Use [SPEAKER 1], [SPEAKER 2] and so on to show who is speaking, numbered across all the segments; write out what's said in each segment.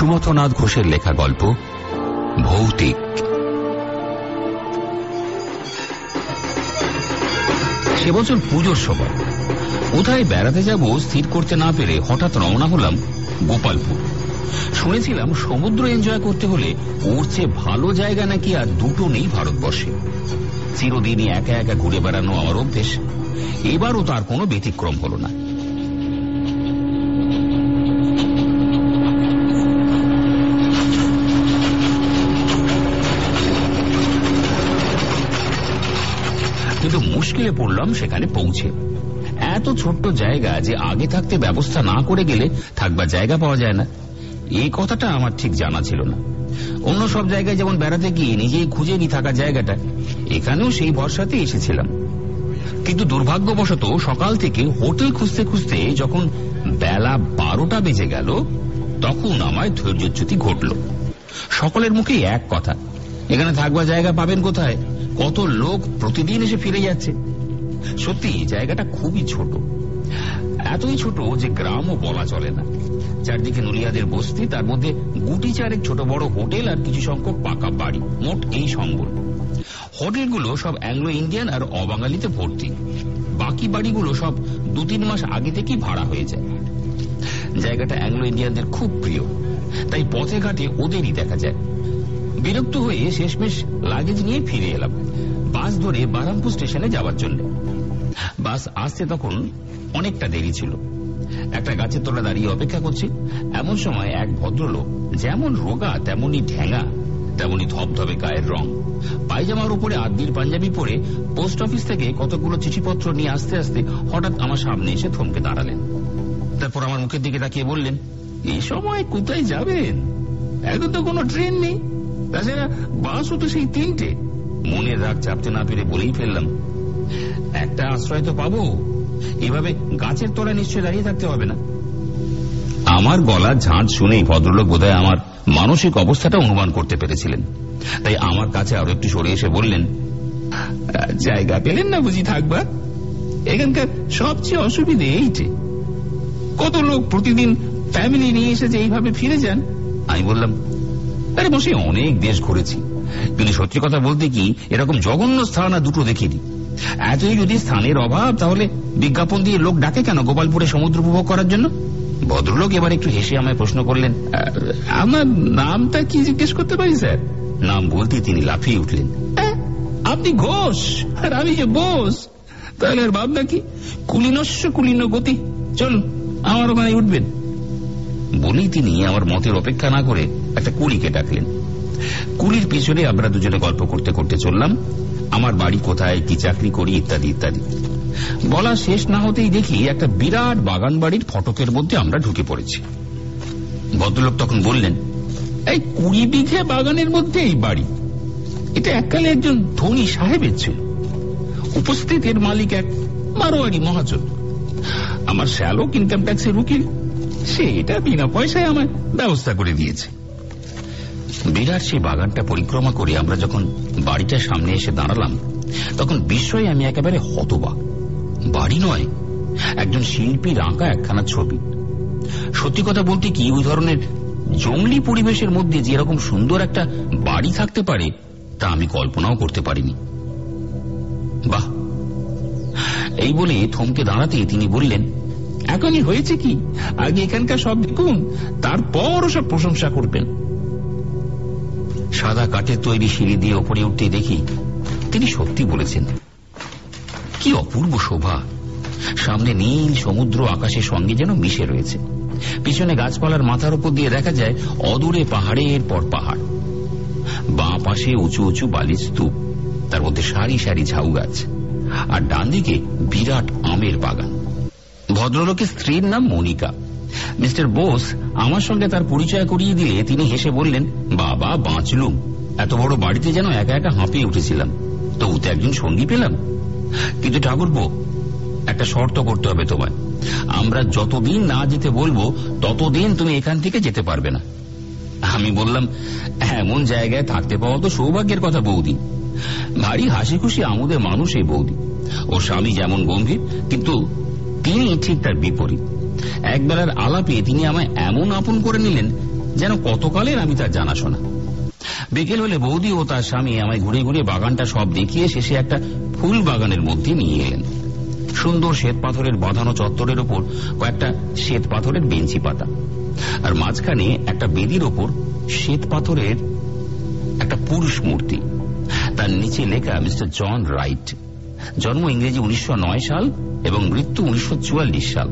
[SPEAKER 1] সুমথনাথ ঘোষের লেখা গল্প ভৌতিক। সে বছর পুজোর সময় কোথায় বেড়াতে যাব স্থির করতে না পেরে হঠাৎ রওনা হলাম গোপালপুর। শুনেছিলাম সমুদ্র এনজয় করতে হলে ওর চেয়ে ভালো জায়গা নাকি আর দুটো নেই ভারতবর্ষে। চিরদিনই একা একা ঘুরে বেড়ানো আমার অভ্যেস, এবারও তার কোনো ব্যতিক্রম হল না। কিন্তু মুশকিলে পড়লাম সেখানে পৌঁছে। এত ছোট্ট জায়গা যে আগে থাকতে ব্যবস্থা না করে গেলে থাকবার জায়গা পাওয়া যায় না, এই কথাটা আমার ঠিক জানা ছিল না। অন্য সব জায়গায় যেমন বেড়াতে গিয়ে নিজেই খুঁজে নি থাকার জায়গাটা, এখানেও সেই ভরসাতে এসেছিলাম। কিন্তু দুর্ভাগ্যবশত সকাল থেকে হোটেল খুঁজতে খুঁজতে যখন বেলা 12টা বেজে গেল, তখন আমায় ধৈর্যচ্যুতি ঘটল। সকলের মুখেই এক কথা, এখানে থাকবার জায়গা পাবেন কোথায়? কত লোক প্রতিদিন এসে ফিরে যাচ্ছে। সত্যি জায়গাটা খুবই ছোট, এতই ছোট যে গ্রামও বলা চলে না। চারদিকে নুলিয়াদের বস্তি, তার মধ্যে গুটি চারেক ছোট বড় হোটেল আর কিছু সংখ্যক পাকা বাড়ি, মোট এই সম্বল। হোটেলগুলো সব অ্যাংলো ইন্ডিয়ান আর অবাঙালিতে ভর্তি। বাকি বাড়িগুলো সব 2-3 মাস আগে থেকেই ভাড়া হয়ে যায়। জায়গাটা অ্যাংলো ইন্ডিয়ানদের খুব প্রিয়, তাই পথে ঘাটে ওদেরই দেখা যায়। বিরক্ত হয়ে শেষমেশ লাগেজ নিয়ে ফিরে এলাম বাস ধরে বারামপুর স্টেশনে যাওয়ার জন্য। বাস আসতে তখন অনেকটা দেরি ছিল। একটা গাছের তলা দাঁড়িয়ে অপেক্ষা করছি। এমন সময় এক ভদ্রলোক, যেমন রোগা তেমনই ঢ্যাঙা, তেমনই ধবধবে গায়ের রং, পায়জামার উপরে আদির পাঞ্জাবি পরে পোস্ট অফিস থেকে কতগুলো চিঠিপত্র নিয়ে আসতে আসতে হঠাৎ আমার সামনে এসে থমকে দাঁড়ালেন। তারপর আমার মুখের দিকে তাকিয়ে বললেন, এই সময় কোথায় যাবেন? এখন তো কোনো ট্রেন নেই, তাছাড়া বাসও তো সেই 3টে। মনের রাগ চাপতে না পেরে বলেই ফেললাম, একটা আশ্রয় তো পাবো, এভাবে গাছের তলায় নিশ্চয় দাঁড়িয়ে থাকতে হবে না। আমার গলা ঝাঁঝ শুনেই ভদ্রলোক বোধহয় আমার মানসিক অবস্থাটা অনুমান করতে পেরেছিলেন, তাই আমার কাছে আরো একটু সরে এসে বললেন, জায়গা পেলেন না বুঝি থাকবার? এখানকার সবচেয়ে অসুবিধে এইটে, কত লোক প্রতিদিন ফ্যামিলি নিয়ে এসেছে এইভাবে ফিরে যান। আমি বললাম, আরে বসে অনেক দেশ ঘুরেছি, কিন্তু সত্যি কথা বলতে কি এরকম জঘন্য স্থান আর দুটো দেখিনি। এতই যদি স্থানের অভাব, তাহলে বিজ্ঞাপন দিয়ে লোক ডাকে কেন গোপালপুরে সমুদ্র উপভোগ করার জন্য? ভদ্রলোক এবার একটু হেসে আমায় প্রশ্ন করলেন, আমার নামটা কি জিজ্ঞেস করতে পারি স্যার? নাম বলতে তিনি লাফিয়ে উঠলেন, আপনি ঘোষ আর আমি যে বোস, তাহলে আর ভাবনা কি? কুলিনস্য কুলিন গতি, চলুন আমার ওখানে উঠবেন। বলেই তিনি আমার মতের অপেক্ষা না করে একটা কুলিকে ডাকলেন। কুলির পিছনে আমরা দুজনে গল্প করতে করতে চললাম, আমার বাড়ি কোথায়, কি চাকরি করি, ইত্যাদি ইত্যাদি। বলা শেষ না হতেই দেখি একটা বিরাট বাগান বাড়ির ফটকের মধ্যে আমরা ঢুকে পড়েছি। ভদ্রলোক তখন বললেন, এই 20 বিঘে বাগানের মধ্যে এই বাড়ি, এটা এককালে একজন ধনী সাহেবের ছিল। উপস্থিত এর মালিক এক মারোয়ারি মহাজন, আমার শ্যালক ইনকাম ট্যাক্সের উকিল, সে এটা বিনা পয়সায় আমার ব্যবস্থা করে দিয়েছে। বিরাট সেই বাগানটা পরিক্রমা করে আমরা যখন বাড়িটার সামনে এসে দাঁড়ালাম, তখন বিস্ময়ে আমি একেবারে হতবাক। বাড়ি নয়, একজন শিল্পীর আঁকা একখানা ছবি। সত্যি কথা বলতে কি, ওই ধরনের জঙ্গলি পরিবেশের মধ্যে যে এরকম সুন্দর একটা বাড়ি থাকতে পারে তা আমি কল্পনাও করতে পারিনি। বাহ, এই বলে থমকে দাঁড়াতে তিনি বললেন, এখনই হয়েছে কি, আগে এখানকার সব দেখুন, তারপর সব প্রশংসা করবেন। সাদা কাঠের তৈরি সিঁড়ি দিয়ে ওপরে উঠতে দেখি তিনি সত্যি বলেছেন। কি অপূর্ব শোভা! সামনে নীল সমুদ্র আকাশের সঙ্গে যেন মিশে রয়েছে। পিছনে গাছপালার মাথার উপর দিয়ে দেখা যায় অদূরে পাহাড়ের পর পাহাড়, বাঁ পাশে উঁচু উঁচু বালির স্তূপ, তার মধ্যে সারি সারি ঝাউ গাছ, আর ডান দিকে বিরাট আমের বাগান। ভদ্রলোকের স্ত্রীর নাম মনিকা। মিস্টার বোস আমার সঙ্গে তার পরিচয় করিয়ে দিলে তিনি হেসে বললেন, বাবা বাঁচলুম, এত বড় বাড়িতে যেন একা একা হাঁপিয়ে উঠেছিলাম, তবু তো একজন সঙ্গী পেলাম। কিন্তু ঠাকুরপো, একটা শর্ত করতে হবে তোমায়, আমরা যতদিন না যেতে বলবো ততদিন তুমি এখান থেকে যেতে পারবে না। আমি বললাম, এমন জায়গায় থাকতে পাওয়া তো সৌভাগ্যের কথা বৌদি। ভারী হাসি খুশি আমোদের মানুষ এই বৌদি। ওর স্বামী যেমন গম্ভীর, কিন্তু তিনি ঠিক তার বিপরীত। একবেলার আলাপে তিনি আমায় এমন আপন করে নিলেন যেন কতকালের আমি তার জানাশোনা। বিকেল হলে বৌদি ও তার স্বামী আমায় ঘুরে ঘুরে বাগানটা সব দেখিয়ে শেষে একটা ফুল বাগানের মধ্যে নিয়ে এলেন। সুন্দর শ্বেত পাথরের বাঁধানো চত্বরের ওপর কয়েকটা শ্বেত পাথরের বেঞ্চি পাতা, আর মাঝখানে একটা বেদির ওপর শ্বেত পাথরের একটা পুরুষ মূর্তি। তার নিচে লেখা মিস্টার জন রাইট, জন্ম ইংরেজি 1909 সাল এবং মৃত্যু 1944 সাল।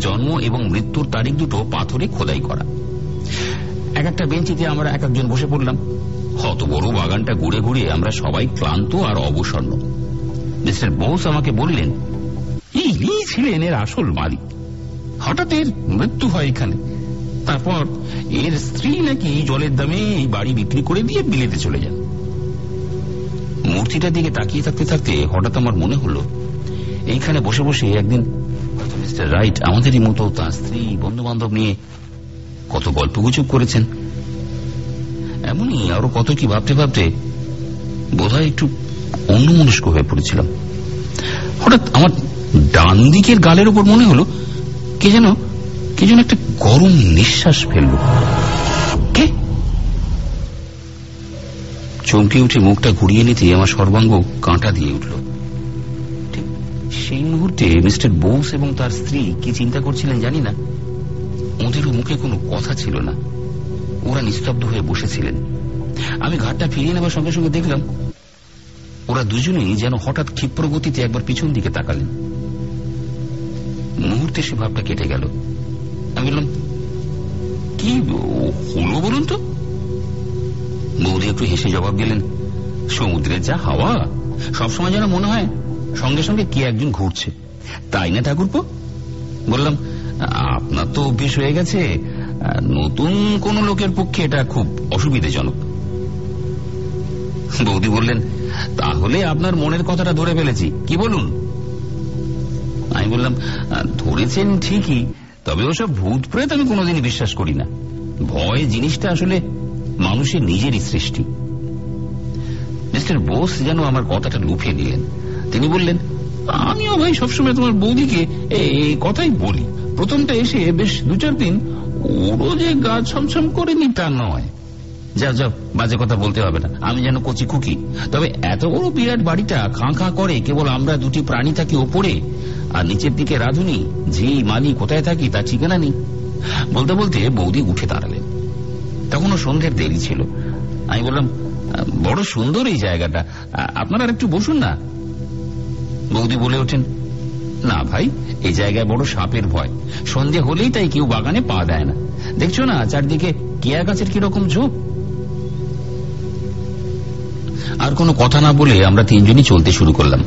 [SPEAKER 1] জন্ম এবং মৃত্যুর তারিখ দুটো পাথরে খোদাই করা। এক একটা বেঞ্চিতে আমরা এক একজন বসে পড়লাম। অত বড় বাগানটা ঘুরে ঘুরে আমরা সবাই ক্লান্ত আর অবসন্ন। মিস্টার বোস আমাকে বললেন, ইনি ছিলেন এর আসল মালিক। হঠাৎ এর মৃত্যু হয় এখানে, তারপর এর স্ত্রী নাকি জলের দামে এই বাড়ি বিক্রি করে দিয়ে বিলেতে চলে যান। মূর্তিটার দিকে তাকিয়ে থাকতে থাকতে হঠাৎ আমার মনে হলো, এইখানে বসে বসে একদিন মিস্টার রাইট আমাদেরই মতো তার স্ত্রী বন্ধু বান্ধব নিয়ে কত গল্পগুজব করেছেন। এমনই আরো কত কি ভাবতে ভাবতে বোধহয় একটু অন্যমনস্ক হয়ে পড়েছিলাম। হঠাৎ আমার ডান দিকের গালের উপর মনে হলো কে যেন একটা গরম নিঃশ্বাস ফেলল। কে? চমকে উঠে মুখটা ঘুরিয়ে নিতে আমার সর্বাঙ্গ কাঁটা দিয়ে উঠল। ঠিক সেই মুহূর্তে মিস্টার বোস এবং তার স্ত্রী কি চিন্তা করছিলেন জানি না, ওদেরও মুখে কোনো কথা ছিল না। ওরা নিস্তব্ধ হয়ে বসেছিলেন। আমি ঘাটটা ফিরিয়ে নেবার সঙ্গে সঙ্গে দেখলাম ওরা দুজনেই যেন হঠাৎ ক্ষিপ্র গতিতে একবার পিছন দিকে তাকালেন। মুহূর্তে সে ভাবটা কেটে গেল। আমি বললাম, কি হলো বলুন তো? বৌদি একটু হেসে জবাব দিলেন, সমুদ্রের যা হাওয়া, সবসময় যেন মনে হয় সঙ্গে সঙ্গে কে একজন ঘুরছে, তাই না ঠাকুরপো? বললাম, আপনার তো অভ্যেস হয়ে গেছে, নতুন কোন লোকের পক্ষে এটা খুব অসুবিধাজনক। বৌদি বললেন, তাহলে আপনার মনের কথাটা ধরে ফেলেছি, কি বলুন? আমি বললাম, ধরেছেন ঠিকই, তবে ওসব ভূত প্রেত আমি কোনোদিনই বিশ্বাস করি না। ভয় জিনিসটা আসলে মানুষের নিজেরই সৃষ্টি। মিস্টার বোস যেন আমার কথাটা লুফে নিলেন। তিনি বললেন, আমিও ভাই সবসময় তোমার বৌদিকে এই কথাই বলি। প্রথমটা এসে বেশ 2-4 দিন ওরও যে গা ছমছম করেনি তা নয়। যা যা বাজে কথা বলতে হবে না, আমি যেন কচি খুকি। তবে এত বড় বিরাট বাড়িটা খাঁ খাঁ করে কেবল আমরা দুটি প্রাণী থাকি ওপরে, আর নিচের দিকে রাধুনি, ঝি মালি কোথায় থাকি তার ঠিকানা নেই। বলতে বলতে বৌদি উঠে দাঁড়ালেন। তখনও সন্ধ্যের দেরি ছিল। আমি বললাম, বড় সুন্দর এই জায়গাটা, আপনারা একটু বসুন না। বৌদি বলে ওঠেন, না ভাই, এই জায়গায় বড় সাপের ভয়, সন্ধে হলেই তাই কেউ বাগানে পা দেয় না। দেখছো না চারদিকে কেয়া গাছের কিরকম ঝোপ। আর কোনো কথা না বলে আমরা তিনজনই চলতে শুরু করলাম।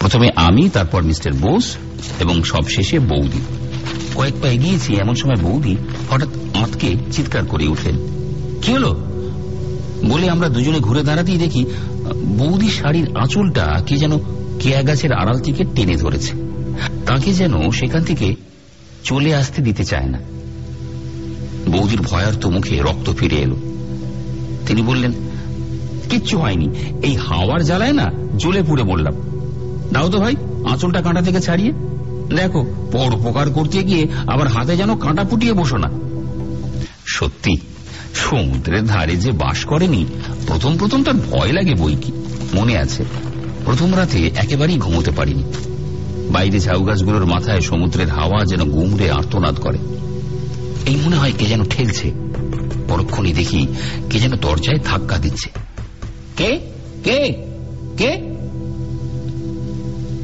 [SPEAKER 1] প্রথমে আমি, তারপর মিস্টার বোস এবং সবশেষে বৌদি। কয়েক পা এগিয়েছি, এমন সময় বৌদি হঠাৎ আঁতকে চিৎকার করে উঠলেন। কি হলো বলে আমরা দুজনে ঘুরে দাঁড়াতেই দেখি বৌদির শাড়ির আঁচলটা কে যেন কেয়া গাছের আড়াল থেকে টেনে ধরেছে। তাকে যেন সেখান থেকে চলে আসতে দিতে চায় না। বৌদির ভয়ার্ত মুখে রক্ত ফিরে এলো। তিনি বললেন, কিচ্ছু হয়নি, এই হাওয়ার জ্বালায় না জ্বলে পুড়ে বললাম। দাও তো ভাই আঁচলটা কাঁটা থেকে ছাড়িয়ে দেখো, পর উপকার করতে গিয়ে আবার হাতে যেন কাঁটা ফুটিয়ে বসো না। সত্যি সমুদ্রের ধারে যে বাস করেনি, প্রথম প্রথম তার ভয় লাগে বই কি। মনে আছে প্রথম রাতে একেবারেই ঘুমোতে পারিনি। বাইরে ঝাউ গাছগুলোর মাথায় সমুদ্রের হাওয়া যেন গুমড়ে আর্তনাদ করে। এই মনে হয় কে যেন ঠেলছে। পরক্ষণই দেখি কে যেন দরজায় ধাক্কা দিচ্ছে। কে কে কে?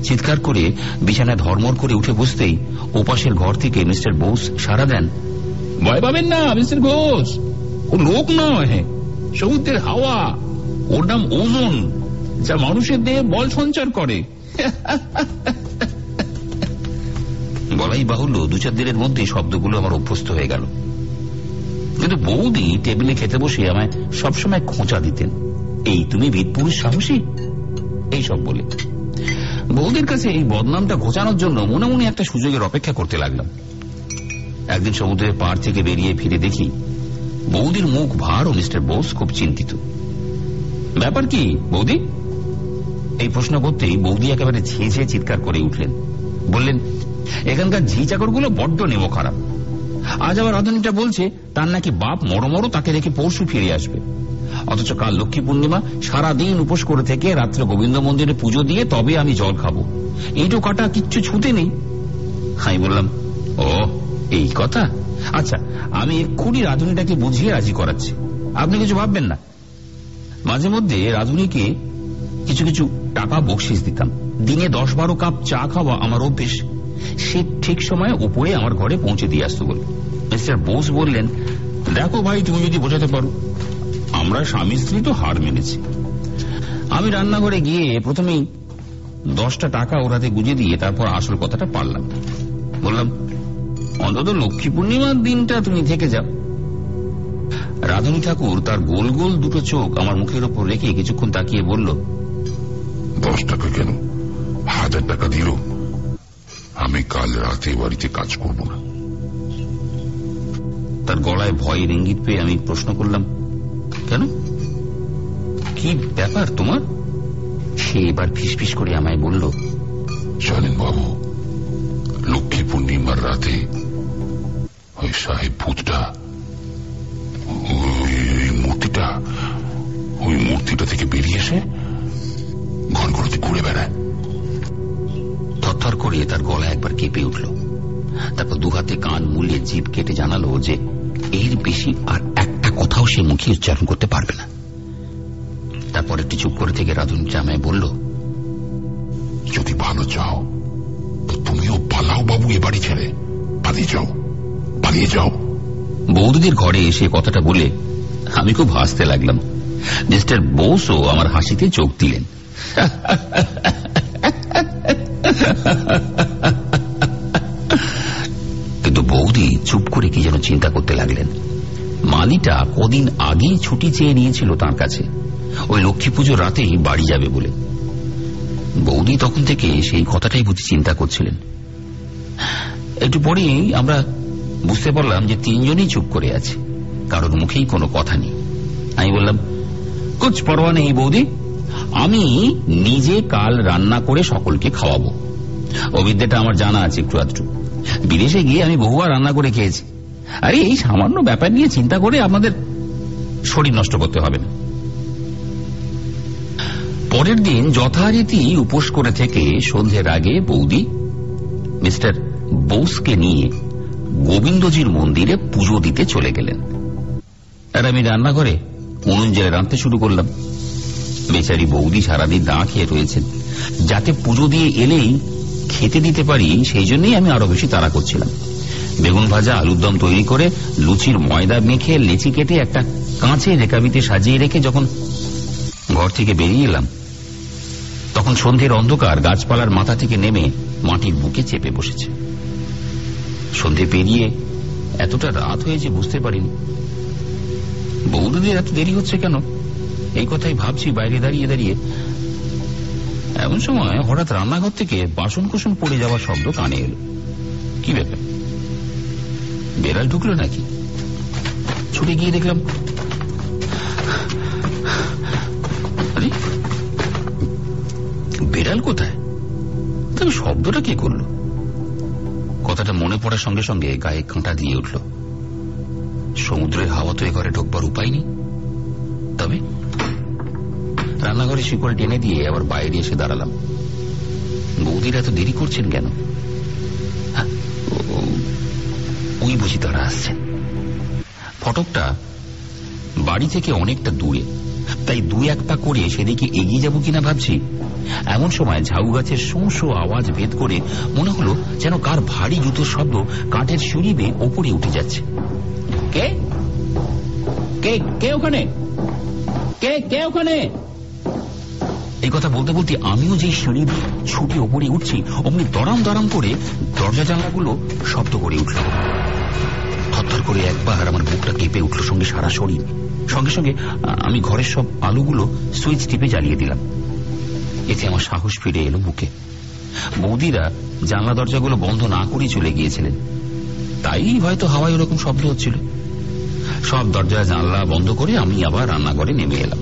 [SPEAKER 1] চিৎকার করে বিছানায় ধর্মর করে উঠে বসতেই ওপাশের ঘর থেকে মিস্টার বোস সাড়া দেন, ভয় পাবেন না মিস্টার ঘোষ, ও লোক নয়, সমুদ্রের হাওয়া। ওর নাম ওজন, যা মানুষের দেহে বল সঞ্চার করে। বলাই বাহুল্য 2-4 দিনের মধ্যে শব্দগুলো আমার অভ্যস্ত হয়ে গেল। কিন্তু বৌদি টেবিলে খেতে বসে আমায় সবসময় খোঁচা দিতেন, এই তুমি বীরপুরুষ সাহসী, এইসব বলে। বৌদির কাছে এই বদনামটা ঘোচানোর জন্য মনে মনে একটা সুযোগের অপেক্ষা করতে লাগলাম। একদিন সমুদ্রের পাড় থেকে বেরিয়ে ফিরে দেখি বৌদির মুখ ভার ও মিস্টার বোস খুব চিন্তিত। ব্যাপার কি বৌদি? এই প্রশ্ন করতেই বৌদি একেবারে ঝেঁঝে চিৎকার করে উঠলেন। বললেন, এখানকার ঝি চাকরগুলো বড্ড নেমো খারাপ। আজ আবার রাধুনিটা বলছে তার নাকি বাপ মরমরো তাকে রেখে পরশু ফিরে আসবে, অথচ কাল লক্ষ্মী পূর্ণিমা, সারাদিন উপোস করে থেকে রাত্রে গোবিন্দ মন্দিরে পুজো দিয়ে তবে আমি জল খাবো, এইটু কাটা কিচ্ছু ছুঁতে নেই। আমি বললাম, ও এই কথা, আচ্ছা আমি এক্ষুনি রাধুনিটাকে বুঝিয়ে রাজি করাচ্ছি, আপনি কিছু ভাববেন না। মাঝে মধ্যে রাধুনিকে কিছু কিছু টাকা বকশিস দিতাম, দিনে 10-12 কাপ চা খাওয়া আমার অভ্যেস। সে ঠিক সময়ে উপরে আমার ঘরে পৌঁছে দিয়ে আসতো বলে। মিস্টার বোস বললেন, দেখো ভাই, তুমি যদি বোঝাতে পারো, আমরা স্বামী স্ত্রী তো হার মেনেছি। আমি রান্নাঘরে গিয়ে প্রথমেই 10টা টাকা ওর হাতে গুঁজে দিয়ে তারপর আসল কথাটা পারলাম। বললাম, অন্তত লক্ষ্মী পূর্ণিমার দিনটা তুমি থেকে যাও। রাধুনী ঠাকুর তার গোল গোল দুটো চোখ আমার মুখের ওপর রেখে কিছুক্ষণ তাকিয়ে বলল,
[SPEAKER 2] 10 টাকা কেন, 1000 টাকা দিল, আমি কাল রাতে বাড়িতে কাজ করব না।
[SPEAKER 1] তার গলায় ভয়ের ইঙ্গিত পেয়ে আমি প্রশ্ন করলাম, কেন, কি ব্যাপার তোমার? সে এবার ফিসফিস করে আমায় বলল,
[SPEAKER 2] জানেন বাবু, লক্ষ্মী পূর্ণিমার রাতে ওই সাহেব ভূতটা ওই মূর্তিটা থেকে বেরিয়ে এসে ঘরগুলোতে ঘুরে বেড়ায়।
[SPEAKER 1] থরথর করে তার গলা একবার কেঁপে উঠল, তারপর দুহাতে কান মুলিয়ে জিভ কেটে জানালো যে এর বেশি আর একটা কথাও সে মুখে উচ্চারণ করতে পারবে না। তারপর একটু চুপ করে থেকে রাধুনিটা আমায় বলল,
[SPEAKER 2] যদি ভালো চাও তো তুমিও পালাও বাবু, এ বাড়ি ছেড়ে পালিয়ে যাও, পালিয়ে যাও।
[SPEAKER 1] বৌদিদের ঘরে এসে কথাটা বলে আমি খুব হাসতে লাগলাম। মিস্টার বোসও আমার হাসিতে চোখ দিলেন। কিন্তু বৌদি চুপ করে কি যেন চিন্তা করতে লাগলেন। মালিটা কদিন আগেই ছুটি চেয়ে নিয়েছিল তার কাছে, ওই লক্ষ্মী পুজোর রাতেই বাড়ি যাবে বলে। বৌদি তখন থেকে সেই কথাটাই বুঝি চিন্তা করছিলেন। একটু পরেই আমরা বুঝতে পারলাম যে তিনজনেই চুপ করে আছে, কারোর মুখেই কোনো কথা নেই। আমি বললাম, কুছ পরোয়া নেই বৌদি, আমি নিজে কাল রান্না করে সকলকে খাওয়াবো। অবিদ্যাটা আমার জানা আছে একটু আধটু, বিদেশে গিয়ে আমি বহুবার রান্না করে খেয়েছি। আরে এই সামান্য ব্যাপার নিয়ে চিন্তা করে আপনাদের শরীর নষ্ট করতে হবে না। পরের দিন যথারীতি উপোস করে থেকে সন্ধ্যের আগে বৌদি মিস্টার বোসকে নিয়ে গোবিন্দজির মন্দিরে পুজো দিতে চলে গেলেন। আর আমি রান্নাঘরে উনুন জেলে রাঁধতে শুরু করলাম। বেচারি বৌদি সারাদিন না খেয়ে রয়েছেন, যাতে পুজো দিয়ে এলেই খেতে দিতে পারি সেই জন্যই আমি আরো বেশি তাড়া করছিলাম। বেগুন ভাজা, আলুর দম তৈরি করে লুচির ময়দা মেখে লেচি কেটে একটা কাঁচের রেকাবিতে সাজিয়ে রেখে যখন ঘর থেকে বেরিয়ে এলাম, তখন সন্ধ্যের অন্ধকার গাছপালার মাথা থেকে নেমে মাটির বুকে চেপে বসেছে। সন্ধ্যে পেরিয়ে এতটা রাত হয়েছে বুঝতে পারিনি। বৌদিদের এত দেরি হচ্ছে কেন, এই কথাই ভাবছি বাইরে দাঁড়িয়ে দাঁড়িয়ে। এমন সময় হঠাৎ রান্নাঘর থেকে বাসন কোসন পড়ে যাওয়ার শব্দ কানে এলো। কি ব্যাপার, বেড়াল ঢুকলো নাকি? ছুটে গিয়ে দেখলাম, আরে বেড়াল কোথায়, তবে শব্দটা কে করলো? কথাটা মনে পড়ার সঙ্গে সঙ্গে গায়ে কাঁটা দিয়ে উঠল। সমুদ্রের হাওয়া তো এ ঘরে ঢোকবার উপায় নেই। তবে রান্নাঘরে শিকল টেনে দিয়ে আবার বাইরে এসে দাঁড়ালাম। বৌদিরা এত দেরি করছেন কেন? ওই বুঝি তারা আসছেন। ফটকটা বাড়ি থেকে অনেকটা দূরে, তাই 2-1 পা করে সেদিকে এগিয়ে যাব কিনা ভাবছি। এমন সময় ঝাউ গাছের শোঁ শোঁ আওয়াজ ভেদ করে মনে হলো যেন কার ভারী জুতোর শব্দ কাঠের সিঁড়ি বেয়ে ওপরে উঠে যাচ্ছে। কে কে কে ওখানে, কে কে ওখানে? এই কথা বলতে বলতে আমিও যে সিঁড়ি দিয়ে ছুটে ওপরে উঠছি, অমনি দরাম দরাম করে দরজা জানলাগুলো শব্দ করে উঠল। থরথর করে একবার আমার বুকটা কেঁপে উঠল, সঙ্গে সারা শরীর। সঙ্গে সঙ্গে আমি ঘরের সব আলোগুলো সুইচ টিপে জ্বালিয়ে দিলাম। এতে আমার সাহস ফিরে এলো বুকে। বৌদিরা জানলা দরজাগুলো বন্ধ না করেই চলে গিয়েছিলেন, তাই হয়তো হাওয়ায় ওরকম শব্দ হচ্ছিল। সব দরজা জানলা বন্ধ করে আমি আবার রান্নাঘরে নেমে এলাম।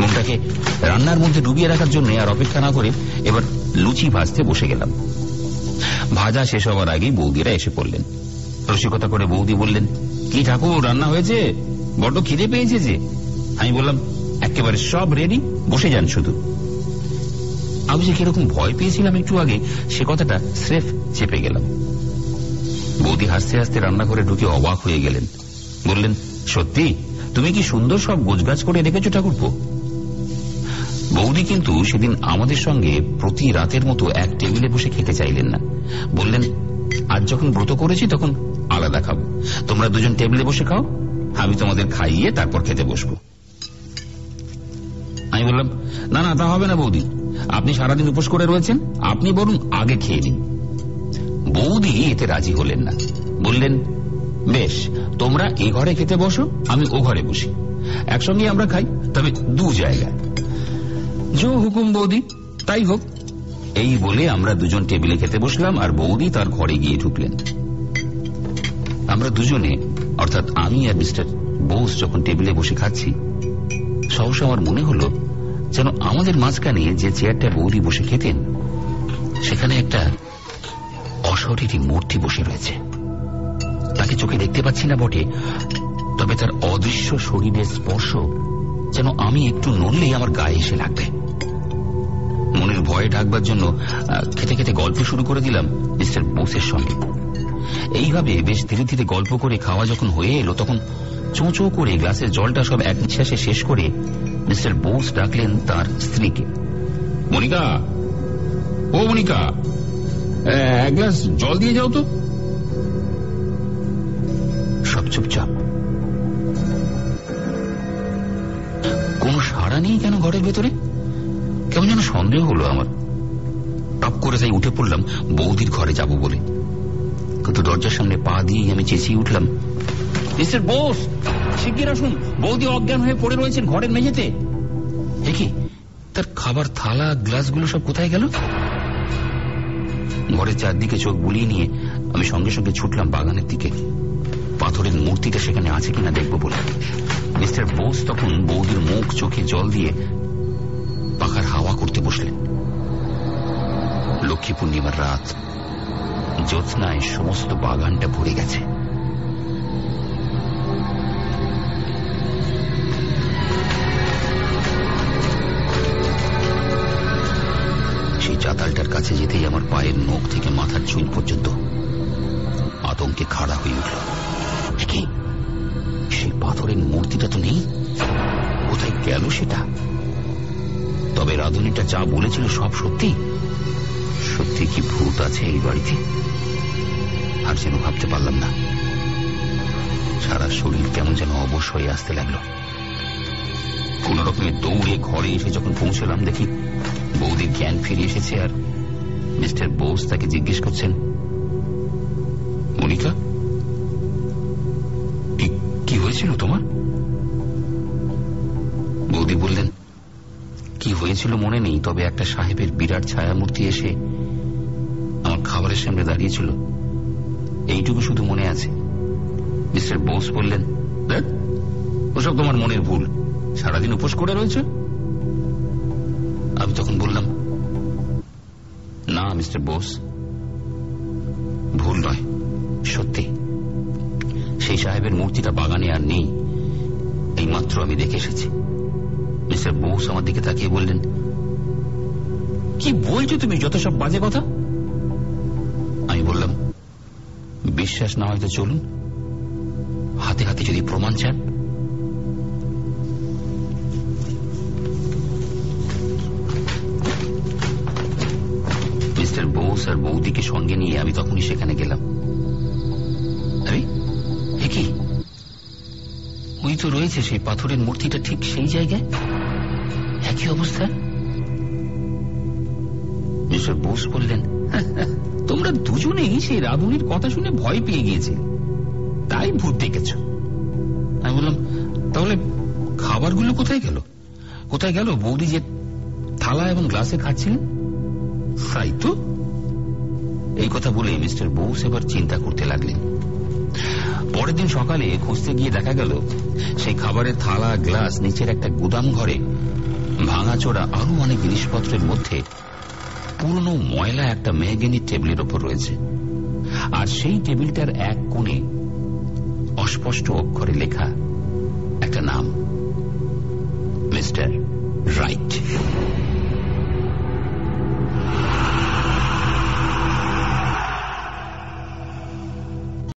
[SPEAKER 1] মনটাকে রান্নার মধ্যে ডুবিয়ে রাখার জন্য আর অপেক্ষা না করে এবার লুচি ভাজতে বসে গেলাম। ভাজা শেষ হওয়ার আগেই বৌদিরা এসে পড়লেন। রসিকতা করে বৌদি বললেন, কি ঠাকুর, রান্না হয়েছে? বড্ড খিদে পেয়েছে যে। আমি বললাম, একেবারে সব রেডি, বসে যান শুধু। আমি যে কিরকম ভয় পেয়েছিলাম একটু আগে, সে কথাটা স্রেফ চেপে গেলাম। বৌদি হাসতে হাসতে রান্নাঘরে ঢুকে অবাক হয়ে গেলেন। বললেন, সত্যি তুমি কি সুন্দর সব গোছগাছ করে রেখেছো ঠাকুরপো? বৌদি কিন্তু সেদিন আমাদের সঙ্গে প্রতি রাতের মতো এক টেবিলে বসে খেতে চাইলেন না। বললেন, আজ যখন ব্রত করেছি তখন আলাদা খাবো, তোমরা দুজন টেবিলে বসে খাও, আমি তোমাদের খাইয়ে তারপর খেতে বসবো। আমি বললাম, না না, তা হবে না বৌদি, আপনি সারাদিন উপোস করে রয়েছেন, আপনি বরং আগে খেয়ে নিন। বৌদি এতে রাজি হলেন না। বললেন, বেশ, তোমরা এ ঘরে খেতে বসো, আমি ও ঘরে বসি, একসঙ্গে আমরা খাই, তবে দু জায়গায়। জো হুকুম বৌদি, তাই হোক। এই বলে আমরা দুজন টেবিলে খেতে বসলাম, আর বৌদি তার ঘরে গিয়ে ঢুকলেন। আমরা দুজনে, অর্থাৎ আমি আর মিস্টার বোস যখন টেবিলে বসে খাচ্ছি, সহসা আমার মনে হলো যেন আমাদের মাঝখানে যে চেয়ারটা বৌদি বসে খেতেন, সেখানে একটা অশরীরী মূর্তি বসে রয়েছে। তাকে চোখে দেখতে পাচ্ছি না বটে, তবে তার অদৃশ্য শরীরের স্পর্শ যেন আমি একটু নড়লেই আমার গায়ে এসে লাগবে। মনের ভয়ে ঢাকবার জন্য খেতে খেতে গল্প শুরু করে দিলাম মিস্টার বোসের সঙ্গে। এইভাবে বেশ ধীরে ধীরে গল্প করে খাওয়া যখন হয়ে এলো, তখন চোঁ চোঁ করে গ্লাসের জলটা সব এক নিঃশ্বাসে শেষ করে মিস্টার বোস ডাকলেন তার স্ত্রীকে। মনিকা, ও মনিকা, এক গ্লাস জল দিয়ে যাও তো। সব চুপচাপ, কোনো সাড়া নেই কেন ঘরের ভেতরে? কেমন যেন সন্দেহ হলো আমার। টপ করে তাই উঠে পড়লাম বৌদির ঘরে যাব বলে, কিন্তু দরজার সামনে পা দিয়েই আমি চেঁচিয়ে উঠলাম, মিস্টার বোস, শিগগির আসুন, বৌদি অজ্ঞান হয়ে পড়ে রয়েছেন ঘরের মেঝেতে। দেখি তার খাবার থালা গ্লাসগুলো সব কোথায় গেল। ঘরের চারদিকে চোখ বুলিয়ে নিয়ে আমি সঙ্গে সঙ্গে ছুটলাম বাগানের দিকে, পাথরের মূর্তিটা সেখানে আছে কিনা দেখবো বলে। মিস্টার বোস তখন বৌদির মুখ চোখে জল দিয়ে পাখার হাওয়া করতে বসলেন। লক্ষ্মী পূর্ণিমার রাত, জ্যোৎস্নায় সমস্ত বাগানটা ভরে গেছে। সেই চাতালটার কাছে যেতেই আমার পায়ের নখ থেকে মাথার চুল পর্যন্ত আতঙ্কে খাড়া হয়ে উঠল। কি, সেই পাথরের মূর্তিটা তো নেই, কোথায় গেল সেটা? তবে রাধুনিটা যা বলেছিল সব সত্যি? সত্যি কি ভূত আছে এই বাড়িতে? আর যেন ভাবতে পারলাম না। সারা শরীর কেমন যেন অবশ হয়ে আসতে লাগলো। কোন রকমে দৌড়ে ঘরে এসে যখন পৌঁছলাম, দেখি বৌদির জ্ঞান ফিরে এসেছে, আর মিস্টার বোস তাকে জিজ্ঞেস করছেন, মনিকা, কি হয়েছিল তোমার? বৌদি বললেন, কি হয়েছিল মনে নেই, তবে একটা সাহেবের বিরাট ছায়ামূর্তি এসে আমার খাবারের সামনে দাঁড়িয়েছিল, এইটুকু শুধু মনে আছে। মিস্টার বোস বললেন, ওসব তোমার মনের ভুল, সারাদিন উপোস করে রয়েছে। আমি তখন বললাম, না মিস্টার বোস, ভুল নয়, সত্যি। সেই সাহেবের মূর্তিটা বাগানে আর নেই, এইমাত্র আমি দেখে এসেছি। মিস্টার বোস আমার দিকে তাকিয়ে বললেন, কি বলছো তুমি, যত সব বাজে কথা। আমি বললাম, বিশ্বাস না হয়তো চলুন, হাতে হাতে যদি প্রমাণ চান। মিস্টার বোস আর বৌদিকে সঙ্গে নিয়ে আমি তখনই সেখানে গেলাম। আরে এ কি, ওই তো রয়েছে সেই পাথরের মূর্তিটা, ঠিক সেই জায়গায়, একই অবস্থা। মিস্টার বোস বললেন, তোমরা দুজনেই সেই রাধুনির কথা শুনে ভয় পেয়ে গিয়েছিলে, তাই ভূত দেখেছ। আমি বললাম, তাহলে খাবারগুলো কোথায় গেল? কোথায় গেল বৌদি যে থালা এবং গ্লাসে খাচ্ছিলেন? তাই তো। এই কথা বলে মিস্টার বোস এবার চিন্তা করতে লাগলেন। পরের দিন সকালে খুঁজতে গিয়ে দেখা গেল সেই খাবারের থালা গ্লাস নিচের একটা গুদাম ঘরে ভাঙাচোরা আরো অনেক জিনিসপত্রের মধ্যে পুরনো ময়লা একটা মেহগিনির টেবিলের ওপর রয়েছে, আর সেই টেবিলটার এক কোণে অস্পষ্ট অক্ষরে লেখা একটা নাম, মিস্টার রাইট।